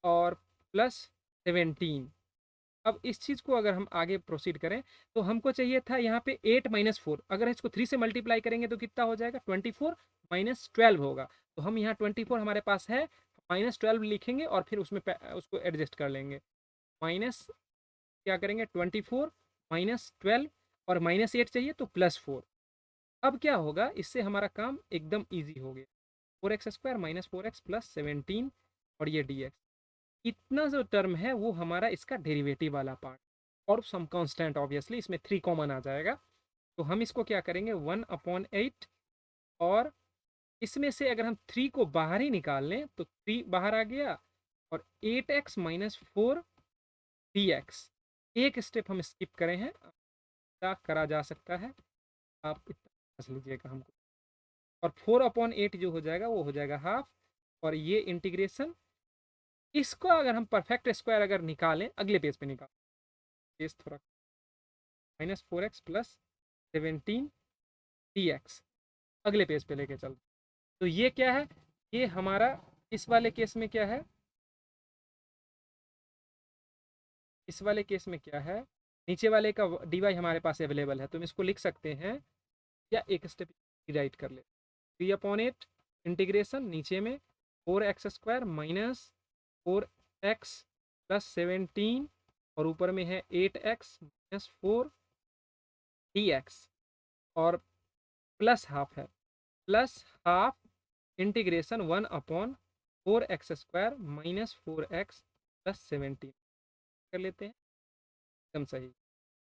और +17। अब इस चीज़ को अगर हम आगे प्रोसीड करें, तो हमको चाहिए था यहाँ पे 8-4, अगर इसको 3 से मल्टीप्लाई करेंगे तो कितना हो जाएगा, 24-12 होगा। तो हम यहाँ 24 हमारे पास है, -12 लिखेंगे और फिर उसमें उसको एडजस्ट कर लेंगे। माइनस क्या करेंगे, 24-12, और -8 चाहिए तो +4। अब क्या होगा, इससे हमारा काम एकदम ईजी हो गया, 4x² माइनस 4x+17 और ये dx। इतना जो टर्म है वो हमारा इसका डेरिवेटिव वाला पार्ट, और सम कांस्टेंट, ऑब्वियसली इसमें 3 कॉमन आ जाएगा। तो हम इसको क्या करेंगे, 1/8, और इसमें से अगर हम 3 को बाहर ही निकाल लें तो 3 बाहर आ गया, और 8x-4 dx। एक स्टेप हम स्किप करें हैं, क्या करा जा सकता है, आप इतना समझ लीजिएगा हमको। और 4/8 जो हो जाएगा वो हो जाएगा हाफ, और ये इंटीग्रेशन, इसको अगर हम परफेक्ट स्क्वायर अगर निकालें, अगले पेज पे निकाल, पेज थोड़ा, -4x+17 dx, अगले पेज पे लेके चल। तो ये क्या है, ये हमारा इस वाले केस में क्या है, इस वाले केस में क्या है, नीचे वाले का डी वाई हमारे पास अवेलेबल है, तो हम इसको लिख सकते हैं, या एक स्टेप राइट कर ले, 3/8 इंटीग्रेशन, नीचे में 4x² माइनस 4x+17, और ऊपर में है 8x-4 dx, और प्लस हाफ है, plus half integration 1/4x² minus 4x+17 कर लेते हैं, एकदम सही,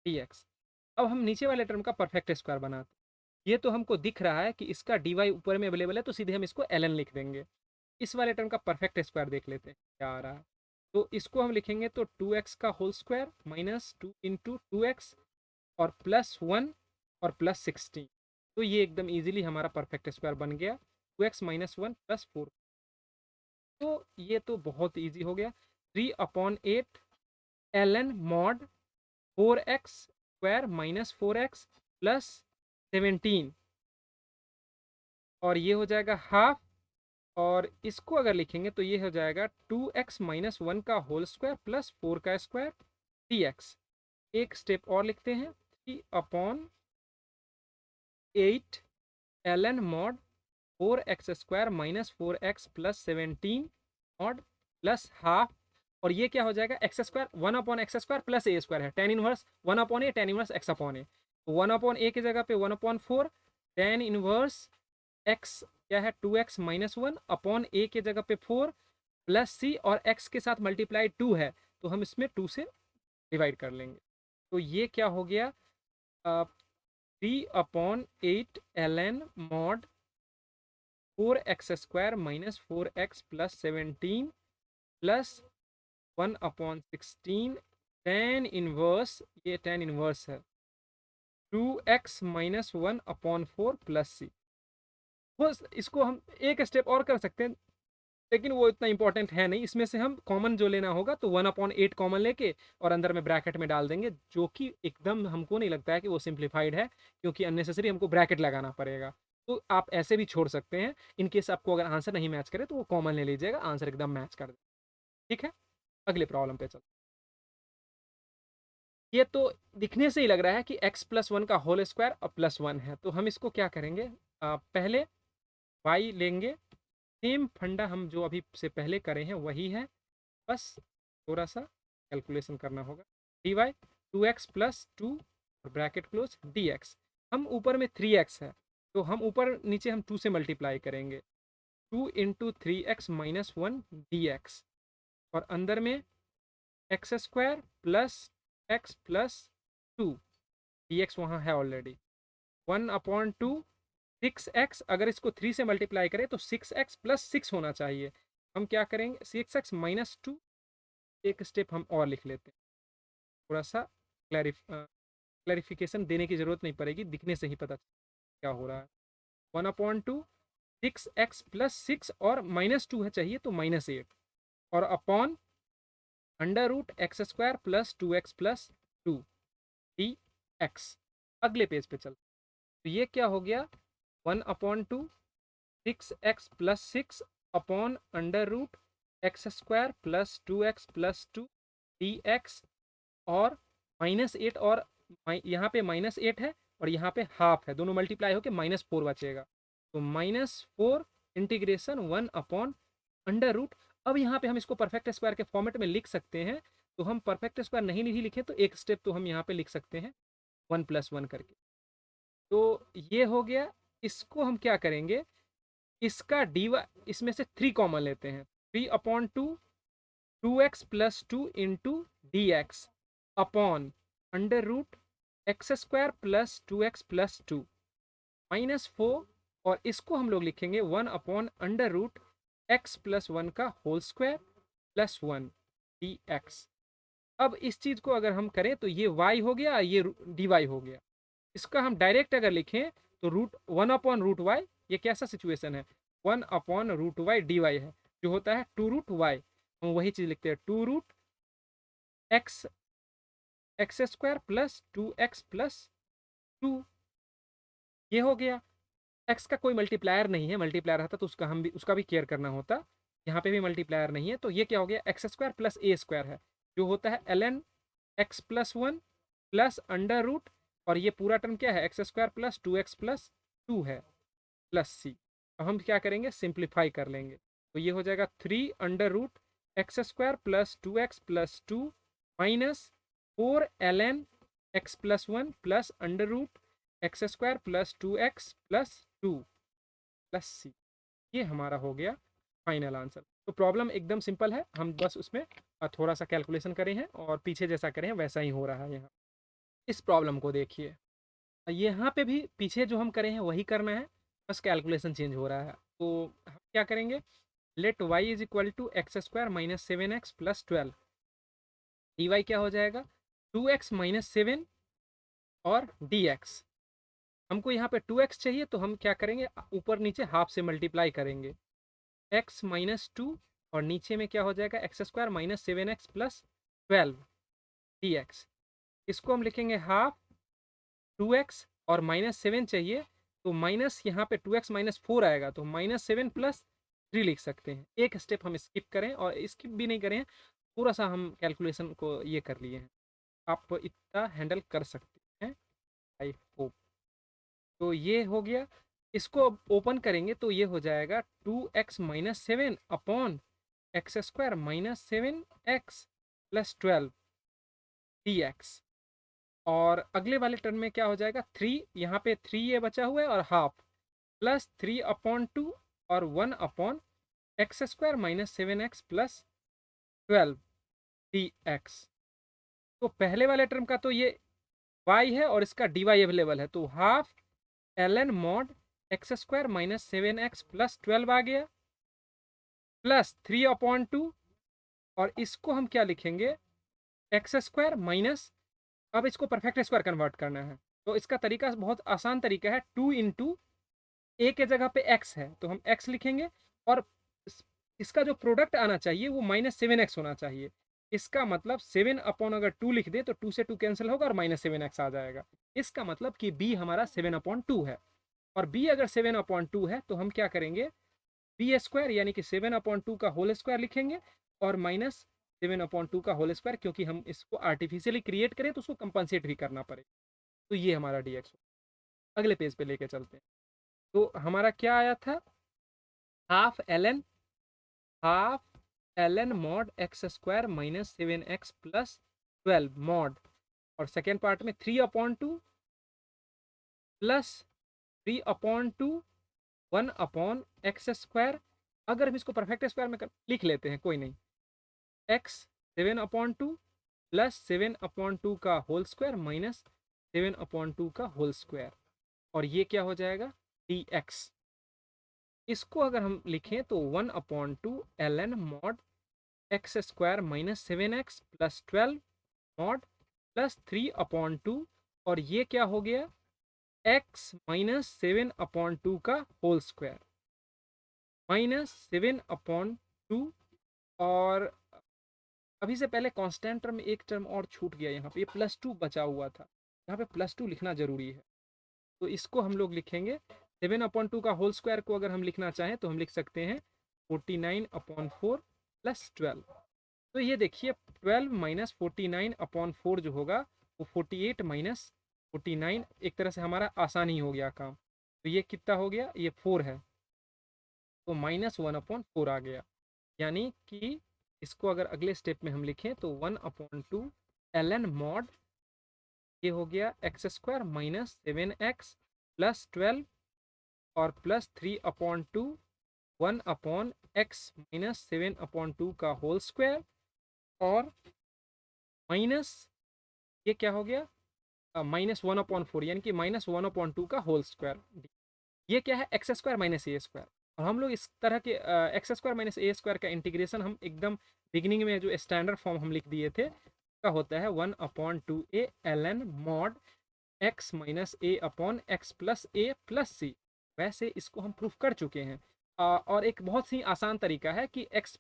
dx। अब हम नीचे वाले टर्म का परफेक्ट स्क्वायर बनाते हैं। ये तो हमको दिख रहा है कि इसका डी वाई ऊपर में अवेलेबल है, तो सीधे हम इसको ln लिख देंगे। इस वाले टर्म का परफेक्ट स्क्वायर देख लेते हैं क्या आ रहा है। तो इसको हम लिखेंगे तो 2x का whole square minus 2 into 2x और +1 और +16। तो ये एकदम इजीली हमारा परफेक्ट स्क्वायर बन गया, 2x-1 + 4। तो ये तो बहुत इजी हो गया, 3/8 ln mod 4x² minus 4x+17, और ये हो जाएगा हाफ, और इसको अगर लिखेंगे तो ये हो जाएगा 2x-1 का होल स्क्वायर प्लस 4 का स्क्वायर dx। एक स्टेप और लिखते हैं, 3/8 ln mod 4x² minus 4x+17 mod plus half, और ये क्या हो जाएगा, x² 1/x² plus a square है, tan inverse 1/a, tan inverse x/a। 1/a की जगह पे 1/4 tan इनवर्स x क्या है, 2x-1 a की जगह पे 4 प्लस c, और x के साथ मल्टीप्लाई 2 है, तो हम इसमें 2 से डिवाइड कर लेंगे। तो ये क्या हो गया, 3/8 ln mod 4x² minus 4x+17 plus 1/16 tan inverse, ये tan इनवर्स है, 2x-1/4 प्लस सी। बस इसको हम एक स्टेप और कर सकते हैं, लेकिन वो इतना इंपॉर्टेंट है नहीं। इसमें से हम कॉमन जो लेना होगा तो 1/8 कॉमन लेके और अंदर में ब्रैकेट में डाल देंगे, जो कि एकदम हमको नहीं लगता है कि वो सिंप्लीफाइड है, क्योंकि अननेसेसरी हमको ब्रैकेट लगाना पड़ेगा। तो आप ऐसे भी छोड़ सकते हैं, इन केस आपको अगर आंसर नहीं मैच करे तो वो कॉमन ले लीजिएगा, आंसर एकदम मैच कर दे। ठीक है, अगले प्रॉब्लम पे चलते हैं। ये तो दिखने से ही लग रहा है कि x प्लस वन का होल स्क्वायर और प्लस वन है, तो हम इसको क्या करेंगे, पहले y लेंगे। सेम फंडा हम जो अभी से पहले करे हैं वही है, बस थोड़ा सा कैलकुलेशन करना होगा। D y 2x plus two और ब्रैकेट क्लोज dx। हम ऊपर में 3x है, तो हम ऊपर नीचे हम 2 से मल्टीप्लाई करेंगे, 2 into 3x minus one dx, और अंदर में x square plus x plus to, dx वहाँ है ऑलरेडी, 1/2 6x। अगर इसको 3 से मल्टीप्लाई करें तो 6x प्लस 6 होना चाहिए। हम क्या करेंगे, 6x माइनस टू, एक स्टेप हम और लिख लेते हैं, थोड़ा सा क्लैरिफिकेशन देने की ज़रूरत नहीं पड़ेगी, दिखने से ही पता क्या हो रहा है। 1/2 6x प्लस 6 और माइनस टू है चाहिए तो -8, और upon under root x square plus 2x plus two d x. अगले पेज पे चल, तो ये क्या हो गया, 1/2 6x plus 6 upon under root x square plus 2x plus two d x, और -8, और यहाँ पे -8 है और यहाँ पे हाफ है, दोनों मल्टीप्लाई होकर -4 बचेगा, तो -4 इंटीग्रेशन 1/अंडर रूट। अब यहाँ पे हम इसको परफेक्ट स्क्वायर के फॉर्मेट में लिख सकते हैं, तो हम परफेक्ट स्क्वायर नहीं भी लिखे तो एक स्टेप तो हम यहाँ पे लिख सकते हैं 1+1 करके। तो ये हो गया। इसको हम क्या करेंगे, इसका डी वाई, इसमें से 3 कॉमन लेते हैं, 3/2 2x plus two into d x upon under root x square plus 2x plus two -4, और इसको हम लोग लिखेंगे 1/अंडर रूट एक्स प्लस वन का whole square plus one d x. अब इस चीज़ को अगर हम करें तो ये y हो गया, ये डी वाई हो गया। इसका हम डायरेक्ट अगर लिखें तो 1/√y, ये कैसा सिचुएशन है, 1/√y डी वाई है, जो होता है 2√y। हम वही चीज़ लिखते हैं, 2 root x square plus 2x plus two. ये हो गया। x का कोई मल्टीप्लायर नहीं है, मल्टीप्लायर रहता तो उसका भी केयर करना होता, यहाँ पे भी मल्टीप्लायर नहीं है, तो ये क्या हो गया, x square plus a square है, जो होता है ln x plus one plus under root, और ये पूरा टर्म क्या है, x square plus 2x plus two है प्लस सी। अब हम क्या करेंगे, सिंप्लीफाई कर लेंगे, तो ये हो जाएगा 3/√x² plus 2x plus two minus 4 ln x plus one plus under root x² plus 2x plus two plus c. ये हमारा हो गया फाइनल आंसर। तो प्रॉब्लम एकदम सिंपल है, हम बस उसमें थोड़ा सा कैलकुलेशन करें हैं और पीछे जैसा करें हैं वैसा ही हो रहा है। यहाँ इस प्रॉब्लम को देखिए, यहाँ पे भी पीछे जो हम करें हैं वही करना है, बस कैलकुलेशन चेंज हो रहा है। तो हम क्या करेंगे, let y is equal to x² minus 7x plus 12, d y क्या हो जाएगा, 2x माइनस 7 और dx। हमको यहाँ पे 2x चाहिए, तो हम क्या करेंगे, ऊपर नीचे हाफ से मल्टीप्लाई करेंगे, x माइनस टू, और नीचे में क्या हो जाएगा, x² minus 7x plus 12 dx। इसको हम लिखेंगे हाफ 2x, और -7 चाहिए, तो माइनस यहाँ पे 2x माइनस 4 आएगा, तो -7 प्लस 3 लिख सकते हैं। एक स्टेप हम स्किप करें, और स्किप भी नहीं करें, थोड़ा सा हम कैलकुलेशन को ये कर लिए हैं, आप इतना हैंडल कर सकते हैं आई होप। तो ये हो गया। इसको ओपन करेंगे तो ये हो जाएगा 2x minus 7 upon x² minus 7x plus 12 dx, और अगले वाले टर्म में क्या हो जाएगा, 3, यहाँ पे 3 ये बचा हुआ है और हाफ, प्लस 3/2 और 1/x² minus 7x plus 12 dx। तो पहले वाले टर्म का तो ये y है और इसका dy अवेलेबल है, तो half ln mod x² minus 7x plus 12 आ गया, प्लस 3/2, और इसको हम क्या लिखेंगे, x² माइनस, अब इसको परफेक्ट स्क्वायर कन्वर्ट करना है, तो इसका तरीका बहुत आसान तरीका है, 2 इंटू ए के जगह पे x है तो हम x लिखेंगे, और इसका जो प्रोडक्ट आना चाहिए वो -7x होना चाहिए। इसका मतलब 7 अपॉन अगर 2 लिख दे तो 2 से 2 कैंसिल होगा और -7x आ जाएगा। इसका मतलब कि b हमारा 7/2 है, और b अगर 7/2 है तो हम क्या करेंगे, b² यानी कि 7/2 का होल स्क्वायर लिखेंगे, और माइनस 7/2 का होल स्क्वायर, क्योंकि हम इसको आर्टिफिशियली क्रिएट करें तो उसको कंपनसेट भी करना पड़ेगा। तो ये हमारा dx। अगले पेज पे लेके चलते हैं। तो हमारा क्या आया था, half ln mod x square minus 7x plus 12 mod, और सेकेंड पार्ट में 3/2 प्लस 3/2 1/x स्क्वायर। अगर हम इसको परफेक्ट स्क्वायर में लिख लेते हैं, कोई नहीं, x 7/2 प्लस 7/2 का होल स्क्वायर माइनस 7/2 का होल स्क्वायर, और ये क्या हो जाएगा, dx। इसको अगर हम लिखें तो 1/2 ln mod x square minus 7x plus 12 mod plus 3/2, और ये क्या हो गया, x माइनस 7/2 का होल स्क्वायर माइनस 7/2। और अभी से पहले कांस्टेंट टर्म एक टर्म और छूट गया, यहाँ पे ये +2 बचा हुआ था, यहाँ पे +2 लिखना जरूरी है। तो इसको हम लोग लिखेंगे 7/2 का होल स्क्वायर को अगर हम लिखना चाहें तो हम लिख सकते हैं 49/4 प्लस 12। तो ये देखिए 12 माइनस 49/4 जो होगा वो 48 माइनस 49, एक तरह से हमारा आसान ही हो गया काम। तो ये कितना हो गया, ये 4 है, तो -1/4 आ गया। यानी कि इसको अगर अगले स्टेप में हम लिखें तो 1/2 ln मॉड, ये हो गया x square minus 7x plus 12 और प्लस 3/2 1/x माइनस 7/2 का होल स्क्वायर, और माइनस ये क्या हो गया, -1/4, यानी कि -1/2 का होल स्क्वायर। ये क्या है, एक्स स्क्वायर माइनस ए स्क्वायर। और हम लोग इस तरह के एक्स स्क्वायर माइनस ए स्क्वायर का इंटीग्रेशन हम एकदम बिगिनिंग में जो स्टैंडर्ड फॉर्म हम लिख दिए थे का होता है 1/2a ln mod x minus a upon x plus a plus c. वैसे इसको हम प्रूफ कर चुके हैं। और एक बहुत ही आसान तरीका है कि एक्स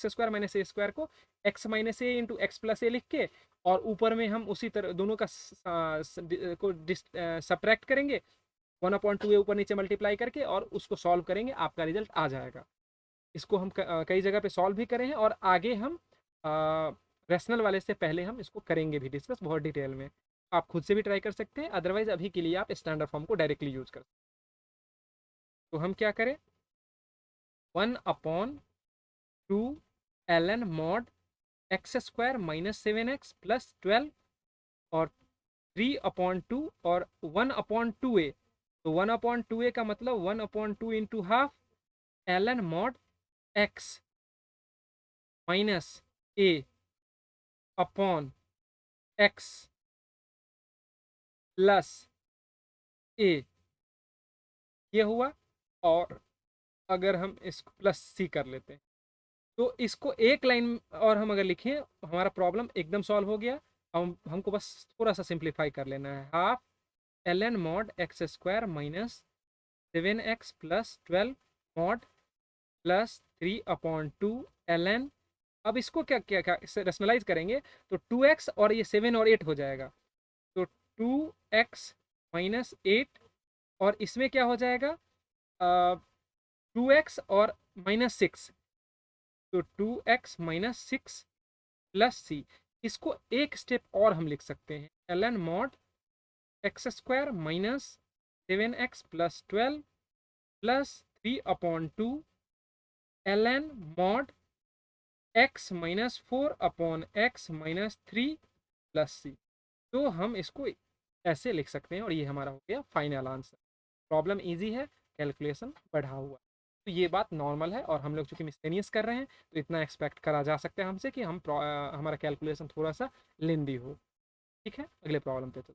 स्क्वायर माइनस ए स्क्वायर को एक्स माइनस ए इंटू एक्स प्लस ए लिख के, और ऊपर में हम उसी तरह दोनों का को सब्ट्रैक्ट करेंगे, 1/2a ऊपर नीचे मल्टीप्लाई करके, और उसको सॉल्व करेंगे, आपका रिजल्ट आ जाएगा। इसको हम कई जगह पे सॉल्व भी करें हैं, और आगे हम रैशनल वाले से पहले हम इसको करेंगे भी डिस्कस बहुत डिटेल में। आप खुद से भी ट्राई कर सकते हैं, अदरवाइज अभी के लिए आप स्टैंडर्ड फॉर्म को डायरेक्टली यूज कर सकते हैं। तो हम क्या करें, 1/2 ln mod x square minus 7x plus 12 और 3/2 और 1/2a। तो 1/2a का मतलब 1/2 into half ln mod x minus a upon x plus a, ये हुआ। और अगर हम इसको प्लस सी कर लेते हैं तो इसको एक लाइन और हम अगर लिखें, हमारा प्रॉब्लम एकदम सॉल्व हो गया। हमको बस थोड़ा सा सिंप्लीफाई कर लेना है, half ln mod x square minus 7x plus 12 mod plus 3/2 ln। अब इसको क्या क्या क्या रेशनलाइज करेंगे तो 2x और ये 7 और 8 हो जाएगा, तो 2x माइनस 8, और इसमें क्या हो जाएगा 2x और -6, तो 2x माइनस 6 प्लस सी। इसको एक स्टेप और हम लिख सकते हैं, ln mod x square minus 7x plus 12 plus 3/2 ln mod x minus 4/x minus 3 plus c. तो हम इसको ऐसे लिख सकते हैं, और ये हमारा हो गया फाइनल आंसर। प्रॉब्लम इजी है, कैलकुलेशन बढ़ा हुआ। तो ये बात नॉर्मल है, और हम लोग चूंकि मिसलेनियस कर रहे हैं तो इतना एक्सपेक्ट करा जा सकता है हमसे कि हमारा कैलकुलेशन थोड़ा सा लेंदी हो। ठीक है, अगले प्रॉब्लम पे। तो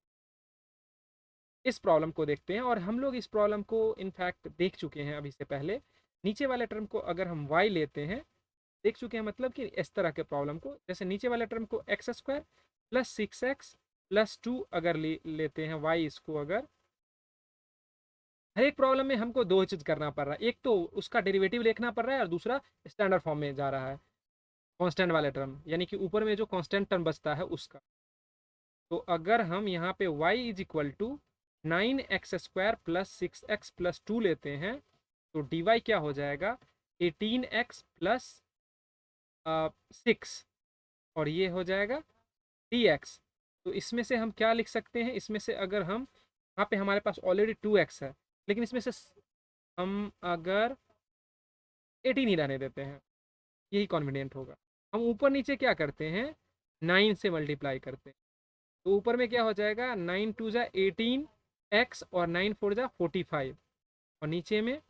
इस प्रॉब्लम को देखते हैं, और हम लोग इस प्रॉब्लम को इनफैक्ट देख चुके हैं अभी से पहले। नीचे वाले टर्म को अगर हम y लेते हैं, देख चुके हैं, मतलब कि इस तरह के प्रॉब्लम को, जैसे नीचे वाले टर्म को x square plus 6x plus 2 अगर लेते हैं y, इसको अगर हर एक प्रॉब्लम में हमको दो चीज करना पड़ रहा है, एक तो उसका डेरिवेटिव देखना पड़ रहा है, और दूसरा स्टैंडर्ड फॉर्म में जा रहा है कांस्टेंट वाले टर्म, यानी कि ऊपर में जो कांस्टेंट टर्म बचता है उसका। तो अगर हम यहाँ पे y is equal to 9x square plus 6x plus 2 लेते हैं, तो dy क्या हो जाएगा 18x प्लस 6 और ये हो जाएगा dx। तो इसमें से हम क्या लिख सकते हैं, इसमें से अगर हम, यहाँ पे हमारे पास ऑलरेडी 2x है, लेकिन इसमें से हम अगर 18 ही रहने देते हैं, यही कॉन्फिडेंट होगा। हम ऊपर नीचे क्या करते हैं, 9 से मल्टीप्लाई करते हैं। तो ऊपर में क्या हो जाएगा, 9 टू जा 18 x और 9 फोर जा 45, और नीचे में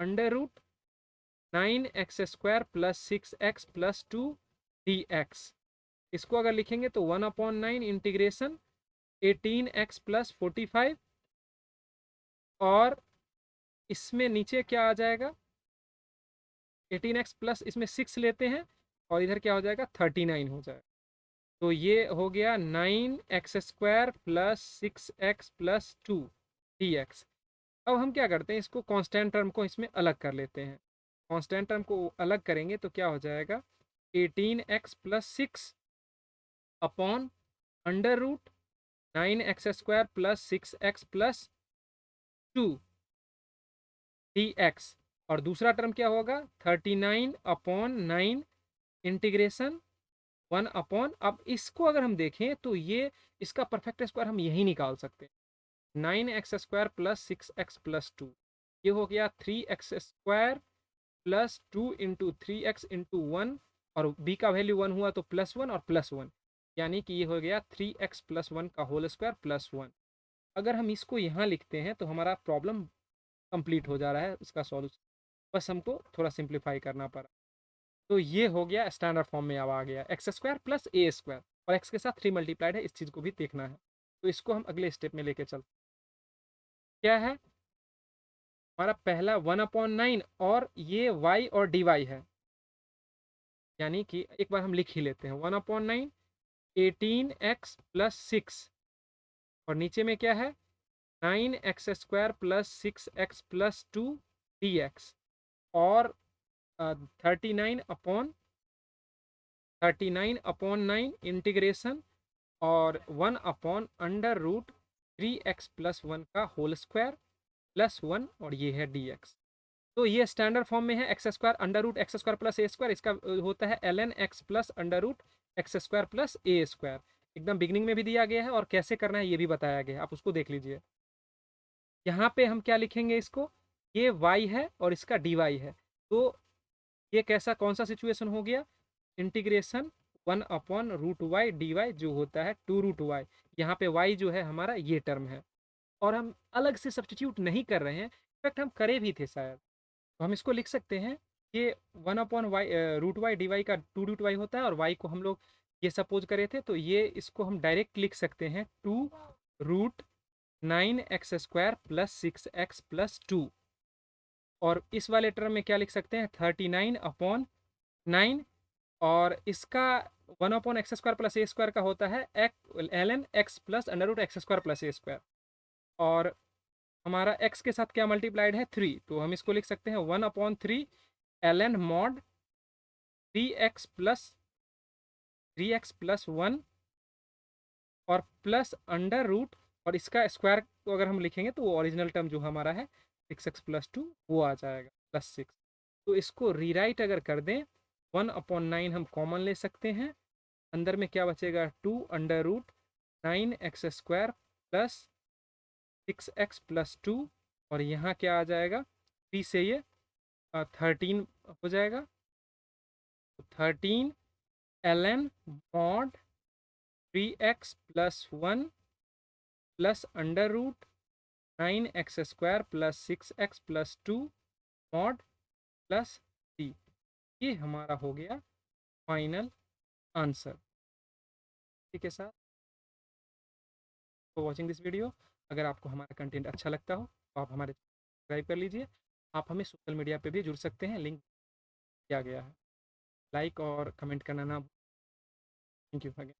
under root 9x² plus 6x plus 2 dx। इसको अगर लिखेंगे तो 1/9 इंटीग्रेशन 18x प्लस 45, और इसमें नीचे क्या आ जाएगा, 18x प्लस इसमें 6 लेते हैं, और इधर क्या हो जाएगा, 39 हो जाएगा। तो ये हो गया 9x² plus 6x plus 2 dx। अब हम क्या करते हैं, इसको कांस्टेंट टर्म को इसमें अलग कर लेते हैं। कांस्टेंट टर्म को अलग करेंगे तो क्या हो जाएगा, 18x plus 6 upon under root 9x² plus 6x plus 2 dx। और दूसरा टर्म क्या होगा, 39/9 इंटीग्रेशन 1/, अब इसको अगर हम देखें तो ये इसका परफेक्ट स्क्वायर हम यही निकाल सकते हैं, 9x² प्लस 6x प्लस 2। ये हो गया 3x² plus 2 into 3x into 1, और b का वैल्यू 1 हुआ तो +1 और +1, यानी कि ये हो गया 3x प्लस 1 का होल स्क्वायर प्लस 1। अगर हम इसको यहाँ लिखते हैं तो हमारा प्रॉब्लम कंप्लीट हो जा रहा है, इसका सॉल्यूशन बस हमको थोड़ा सिंप्लीफाई करना पड़ा। तो ये हो गया स्टैंडर्ड फॉर्म में, अब आ गया x² प्लस a², और x के साथ 3 मल्टीप्लाइड है, इस चीज़ को भी देखना है। तो इसको हम अगले स्टेप में लेके चलते, क्या है हमारा पहला 1/9, और ये y और dy है, यानी कि एक बार हम लिख ही लेते हैं, 1/9 18x प्लस 6, और नीचे में क्या है, 9x² plus 6x plus 2 dx, और 39/9 इंटीग्रेशन और 1/√3x प्लस 1 का होल स्क्वायर प्लस 1, और ये है dx। तो ये स्टैंडर्ड फॉर्म में है, x² √x² प्लस a², इसका होता है ln x plus √x² plus a²। एकदम बिगनिंग में भी दिया गया है, और कैसे करना है ये भी बताया गया है, आप उसको देख लीजिए। यहाँ पे हम क्या लिखेंगे, इसको ये y है और इसका dy है, तो ये कैसा कौन सा सिचुएशन हो गया, इंटीग्रेशन 1/√y dy जो होता है 2√y। यहाँ पे y जो है हमारा ये टर्म है, और हम अलग से सब्सटीट्यूट नहीं कर रहे हैं, इनफैक्ट हम करे भी थे शायद। तो हम इसको लिख सकते हैं, ये 1/√y dy का 2√y होता है, और y को हम लोग ये सपोज करे थे, तो ये इसको हम डायरेक्ट लिख सकते हैं 2√9x² प्लस 6x प्लस 2। और इस वाले टर्म में क्या लिख सकते हैं, 39/9, और इसका 1/x² प्लस a² का होता है ln x plus √x² plus a², और हमारा x के साथ क्या मल्टीप्लाइड है, 3, तो हम इसको लिख सकते हैं 1/3 ln mod 3x प्लस 1, और प्लस अंडर रूट, और इसका स्क्वायर को अगर हम लिखेंगे तो वो ओरिजिनल टर्म जो हमारा है 6x प्लस 2 वो आ जाएगा प्लस 6। तो इसको रीराइट अगर कर दें, 1/9 हम कॉमन ले सकते हैं, अंदर में क्या बचेगा, 2√9x² प्लस 6x प्लस 2, और यहाँ क्या आ जाएगा, 3 से ये 13 हो जाएगा, 13 ln mod 3x plus 1 plus under root 9x² plus 6x plus 2 mod plus 3। ये हमारा हो गया फाइनल आंसर। ठीक है sir, for watching this video. अगर आपको हमारा कंटेंट अच्छा लगता हो तो आप हमारे सब्सक्राइब कर लीजिए। आप हमें सोशल मीडिया पे भी जुड़ सकते हैं, लिंक दिया गया है। लाइक और कमेंट करना ना। Thank you again.